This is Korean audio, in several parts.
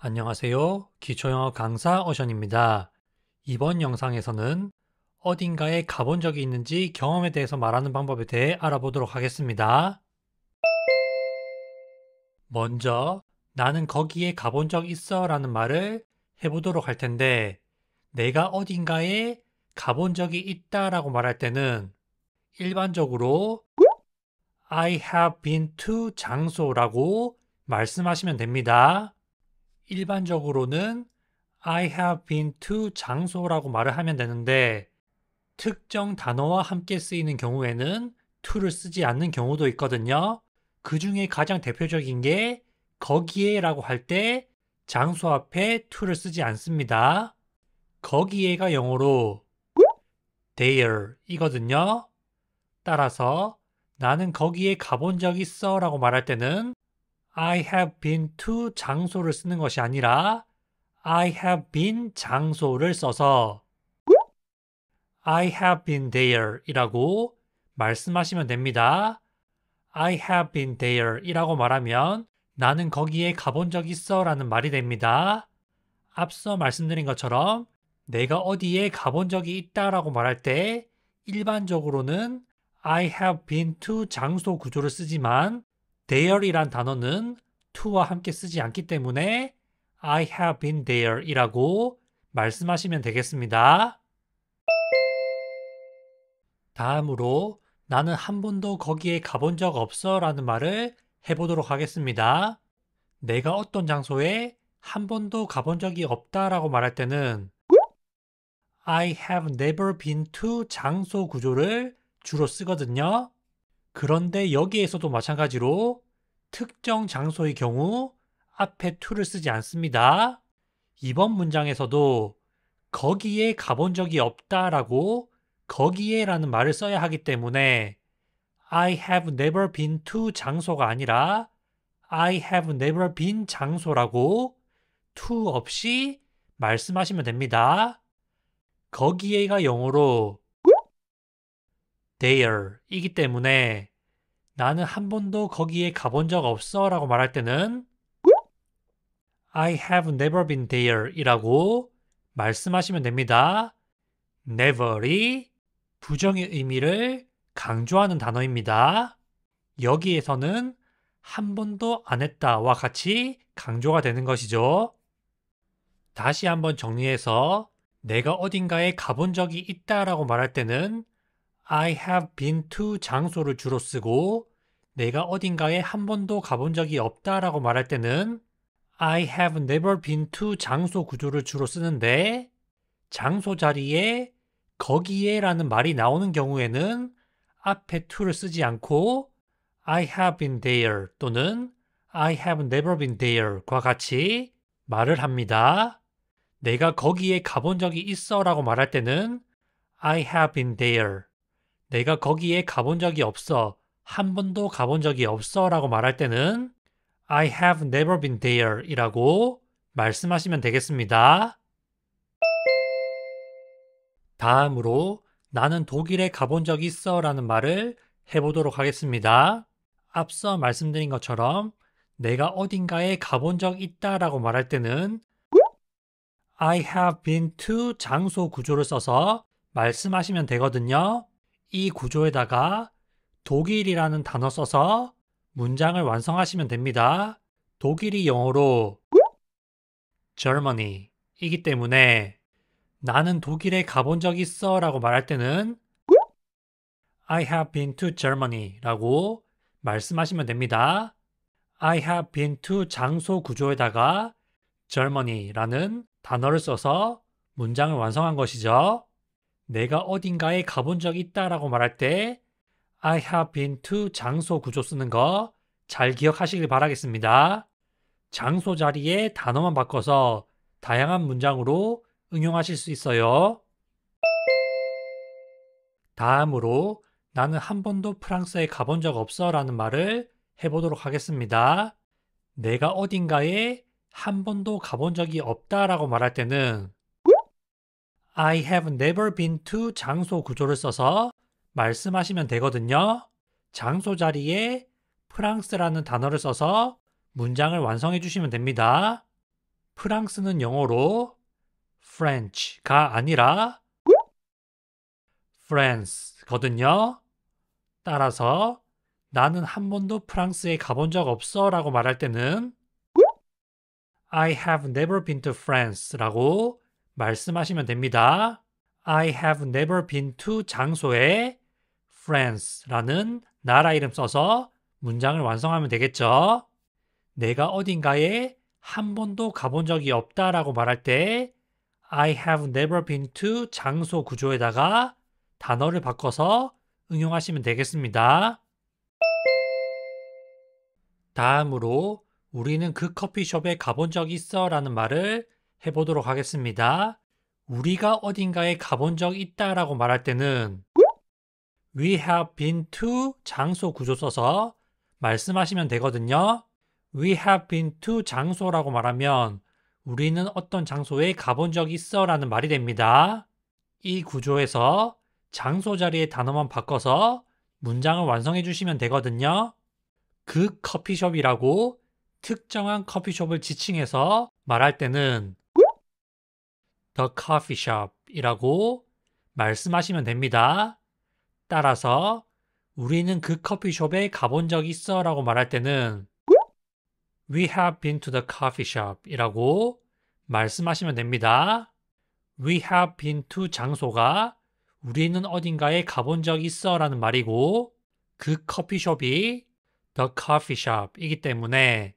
안녕하세요. 기초영어 강사 어션입니다. 이번 영상에서는 어딘가에 가본 적이 있는지 경험에 대해서 말하는 방법에 대해 알아보도록 하겠습니다. 먼저 나는 거기에 가본 적 있어 라는 말을 해보도록 할 텐데 내가 어딘가에 가본 적이 있다 라고 말할 때는 일반적으로 I have been to 장소라고 말씀하시면 됩니다. 일반적으로는 I have been to 장소라고 말을 하면 되는데 특정 단어와 함께 쓰이는 경우에는 to를 쓰지 않는 경우도 있거든요. 그 중에 가장 대표적인 게 거기에 라고 할 때 장소 앞에 to를 쓰지 않습니다. 거기에가 영어로 there 이거든요. 따라서 나는 거기에 가본 적 있어 라고 말할 때는 I have been to 장소를 쓰는 것이 아니라 I have been 장소를 써서 I have been there 이라고 말씀하시면 됩니다. I have been there 이라고 말하면 나는 거기에 가본 적 있어 라는 말이 됩니다. 앞서 말씀드린 것처럼 내가 어디에 가본 적이 있다 라고 말할 때 일반적으로는 I have been to 장소 구조를 쓰지만 there이란 단어는 to와 함께 쓰지 않기 때문에 I have been there 이라고 말씀하시면 되겠습니다. 다음으로 나는 한 번도 거기에 가본 적 없어 라는 말을 해보도록 하겠습니다. 내가 어떤 장소에 한 번도 가본 적이 없다 라고 말할 때는 I have never been to 장소 구조를 주로 쓰거든요. 그런데 여기에서도 마찬가지로 특정 장소의 경우 앞에 to를 쓰지 않습니다. 이번 문장에서도 거기에 가본 적이 없다라고 거기에 라는 말을 써야 하기 때문에 I have never been to 장소가 아니라 I have never been 장소라고 to 없이 말씀하시면 됩니다. 거기에가 영어로 there 이기 때문에 나는 한 번도 거기에 가본 적 없어 라고 말할 때는 I have never been there 이라고 말씀하시면 됩니다. never이 부정의 의미를 강조하는 단어입니다. 여기에서는 한 번도 안 했다와 같이 강조가 되는 것이죠. 다시 한번 정리해서 내가 어딘가에 가본 적이 있다라고 말할 때는 I have been to 장소를 주로 쓰고 내가 어딘가에 한 번도 가본 적이 없다라고 말할 때는 I have never been to 장소 구조를 주로 쓰는데 장소 자리에 거기에 라는 말이 나오는 경우에는 앞에 to를 쓰지 않고 I have been there 또는 I have never been there과 같이 말을 합니다. 내가 거기에 가본 적이 있어 라고 말할 때는 I have been there. 내가 거기에 가본 적이 없어. 한 번도 가본 적이 없어 라고 말할 때는 I have never been there 이라고 말씀하시면 되겠습니다. 다음으로 나는 독일에 가본 적 있어 라는 말을 해보도록 하겠습니다. 앞서 말씀드린 것처럼 내가 어딘가에 가본 적 있다 라고 말할 때는 I have been to 장소 구조를 써서 말씀하시면 되거든요. 이 구조에다가 독일이라는 단어 써서 문장을 완성하시면 됩니다. 독일이 영어로 Germany 이기 때문에 나는 독일에 가본 적 있어 라고 말할 때는 I have been to Germany 라고 말씀하시면 됩니다. I have been to 장소 구조에다가 Germany라는 단어를 써서 문장을 완성한 것이죠. 내가 어딘가에 가본 적 있다 라고 말할 때 I have been to 장소 구조 쓰는 거 잘 기억하시길 바라겠습니다. 장소 자리에 단어만 바꿔서 다양한 문장으로 응용하실 수 있어요. 다음으로 나는 한 번도 프랑스에 가본 적 없어 라는 말을 해보도록 하겠습니다. 내가 어딘가에 한 번도 가본 적이 없다 라고 말할 때는 I have never been to 장소 구조를 써서 말씀하시면 되거든요. 장소 자리에 프랑스라는 단어를 써서 문장을 완성해 주시면 됩니다. 프랑스는 영어로 French가 아니라 France거든요. 따라서 나는 한 번도 프랑스에 가본 적 없어 라고 말할 때는 I have never been to France 라고 말씀하시면 됩니다. I have never been to 장소에 France라는 나라 이름 써서 문장을 완성하면 되겠죠. 내가 어딘가에 한 번도 가본 적이 없다라고 말할 때 I have never been to 장소 구조에다가 단어를 바꿔서 응용하시면 되겠습니다. 다음으로 우리는 그 커피숍에 가본 적 있어 라는 말을 해보도록 하겠습니다. 우리가 어딘가에 가본 적 있다라고 말할 때는 We have been to 장소 구조 써서 말씀하시면 되거든요. We have been to 장소라고 말하면 우리는 어떤 장소에 가본 적 있어 라는 말이 됩니다. 이 구조에서 장소 자리에 단어만 바꿔서 문장을 완성해 주시면 되거든요. 그 커피숍이라고 특정한 커피숍을 지칭해서 말할 때는 The coffee shop 이라고 말씀하시면 됩니다. 따라서 우리는 그 커피숍에 가본 적 있어 라고 말할 때는 We have been to the coffee shop 이라고 말씀하시면 됩니다. We have been to 장소가 우리는 어딘가에 가본 적 있어 라는 말이고 그 커피숍이 The coffee shop 이기 때문에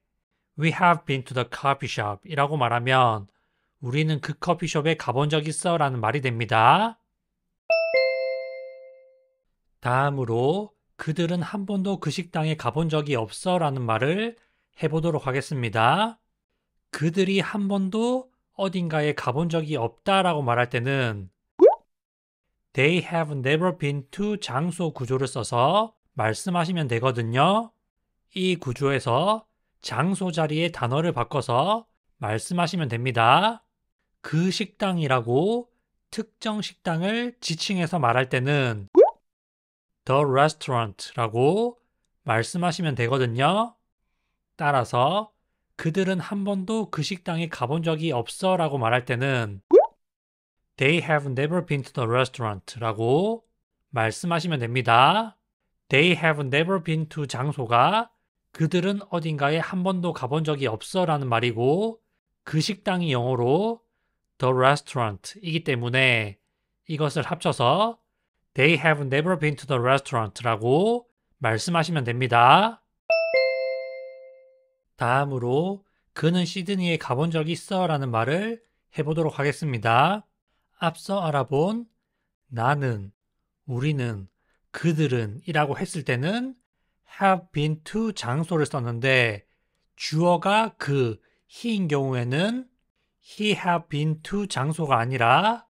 We have been to the coffee shop 이라고 말하면 우리는 그 커피숍에 가본 적 있어 라는 말이 됩니다. 다음으로 그들은 한 번도 그 식당에 가본 적이 없어 라는 말을 해보도록 하겠습니다. 그들이 한 번도 어딘가에 가본 적이 없다라고 말할 때는 They have never been to 장소 구조를 써서 말씀하시면 되거든요. 이 구조에서 장소 자리에 단어를 바꿔서 말씀하시면 됩니다. 그 식당이라고 특정 식당을 지칭해서 말할 때는 The restaurant라고 말씀하시면 되거든요. 따라서 그들은 한 번도 그 식당에 가본 적이 없어 라고 말할 때는 They have never been to the restaurant 라고 말씀하시면 됩니다. They have never been to 장소가 그들은 어딘가에 한 번도 가본 적이 없어 라는 말이고 그 식당이 영어로 The restaurant 이기 때문에 이것을 합쳐서 They have never been to the restaurant 라고 말씀하시면 됩니다. 다음으로 그는 시드니에 가본 적이 있어 라는 말을 해보도록 하겠습니다. 앞서 알아본 나는, 우리는, 그들은 이라고 했을 때는 have been to 장소를 썼는데 주어가 그, he인 경우에는 he have been to 장소가 아니라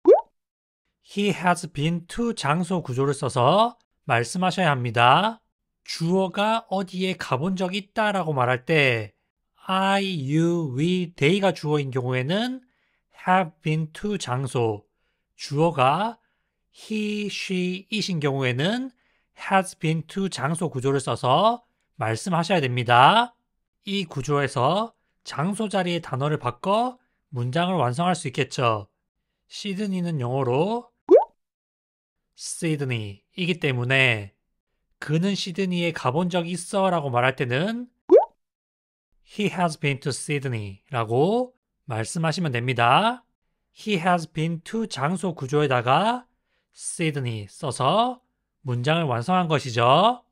he has been to 장소 구조를 써서 말씀하셔야 합니다. 주어가 어디에 가본 적이 있다라고 말할 때 I, you, we, they가 주어인 경우에는 have been to 장소, 주어가 he, she, it인 경우에는 has been to 장소 구조를 써서 말씀하셔야 됩니다. 이 구조에서 장소 자리에 단어를 바꿔 문장을 완성할 수 있겠죠. 시드니는 영어로 Sydney이기 때문에 그는 시드니에 가본 적이 있어 라고 말할 때는 He has been to Sydney 라고 말씀하시면 됩니다. He has been to 장소 구조에다가 Sydney 써서 문장을 완성한 것이죠.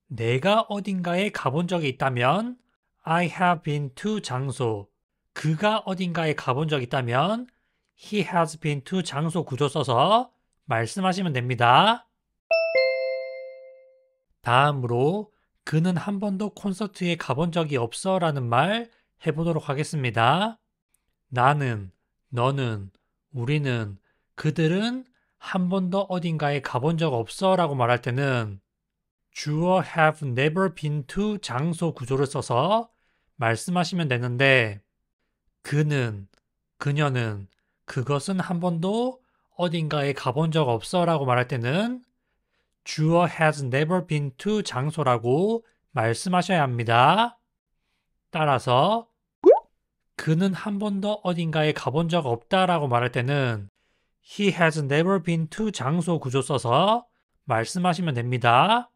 내가 어딘가에 가본 적이 있다면 I have been to 장소, 그가 어딘가에 가본 적이 있다면 He has been to 장소 구조 써서 말씀하시면 됩니다. 다음으로 그는 한 번도 콘서트에 가본 적이 없어 라는 말 해보도록 하겠습니다. 나는, 너는, 우리는, 그들은 한 번도 어딘가에 가본 적 없어 라고 말할 때는 주어 have never been to 장소 구조를 써서 말씀하시면 되는데 그는, 그녀는, 그것은 한 번도 어딘가에 가본 적 없어 라고 말할 때는 주어 has never been to 장소라고 말씀하셔야 합니다. 따라서 그는 한 번도 어딘가에 가본 적 없다라고 말할 때는 He has never been to 장소 구조 써서 말씀하시면 됩니다.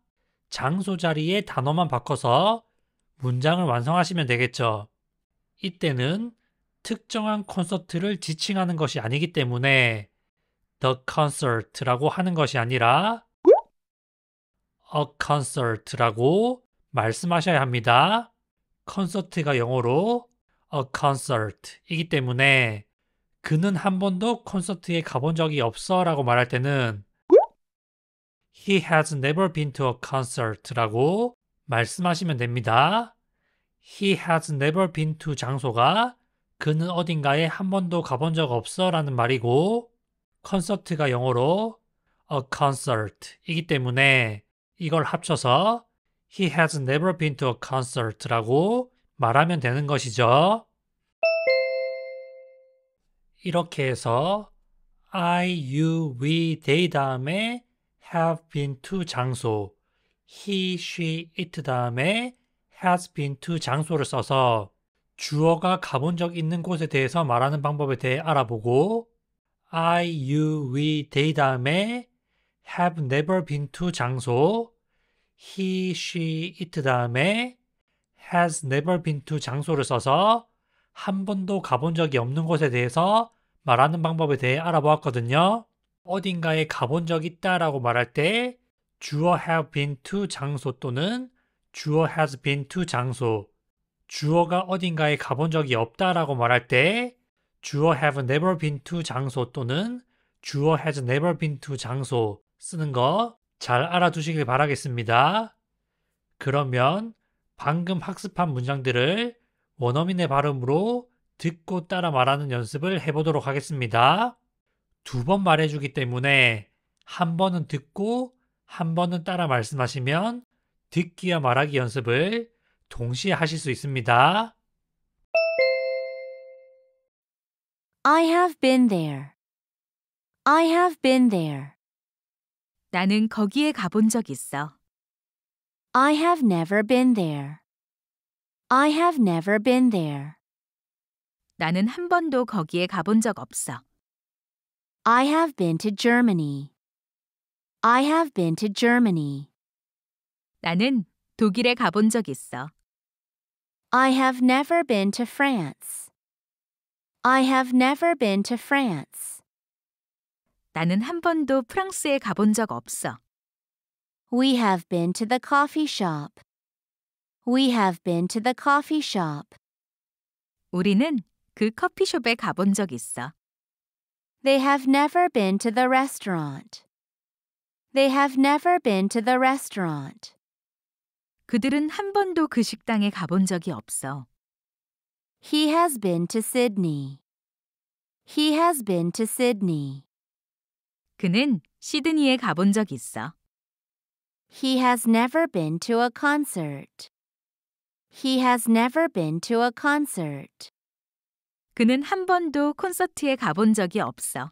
장소 자리에 단어만 바꿔서 문장을 완성하시면 되겠죠. 이때는 특정한 콘서트를 지칭하는 것이 아니기 때문에 The concert라고 하는 것이 아니라 A concert라고 말씀하셔야 합니다. 콘서트가 영어로 A concert이기 때문에 그는 한 번도 콘서트에 가본 적이 없어 라고 말할 때는 He has never been to a concert라고 말씀하시면 됩니다. He has never been to 장소가 그는 어딘가에 한 번도 가본 적 없어 라는 말이고 콘서트가 영어로 a concert이기 때문에 이걸 합쳐서 He has never been to a concert라고 말하면 되는 것이죠. 이렇게 해서 I, you, we, they 다음에 have been to 장소, he, she, it 다음에 has been to 장소를 써서 주어가 가본 적 있는 곳에 대해서 말하는 방법에 대해 알아보고 I, you, we, they 다음에 have never been to 장소, he, she, it 다음에 has never been to 장소를 써서 한 번도 가본 적이 없는 곳에 대해서 말하는 방법에 대해 알아보았거든요. 어딘가에 가본 적 있다라고 말할 때 주어 have been to 장소 또는 주어 has been to 장소, 주어가 어딘가에 가본 적이 없다라고 말할 때 주어 have never been to 장소 또는 주어 has never been to 장소 쓰는 거 잘 알아두시길 바라겠습니다. 그러면 방금 학습한 문장들을 원어민의 발음으로 듣고 따라 말하는 연습을 해보도록 하겠습니다. 2번 말해주기 때문에 한 번은 듣고 한 번은 따라 말씀하시면 듣기와 말하기 연습을 동시에 하실 수 있습니다. I have been there. I have been there. 나는 거기에 가본 적 있어. I have never been there. I have never been there. 나는 한 번도 거기에 가본 적 없어. I have been to Germany. I have been to Germany. 나는 독일에 가본 적 있어. I have never been to France. I have never been to France. 나는 한 번도 프랑스에 가본 적 없어. We have been to the coffee shop. We have been to the coffee shop. 우리는 그 커피숍에 가본 적 있어. They have never been to the restaurant. They have never been to the restaurant. 그들은 한 번도 그 식당에 가본 적이 없어. He has been to Sydney. He has been to Sydney. 그는 시드니에 가본 적 있어. He has never been to a concert. He has never been to a concert. 그는 한 번도 콘서트에 가본 적이 없어.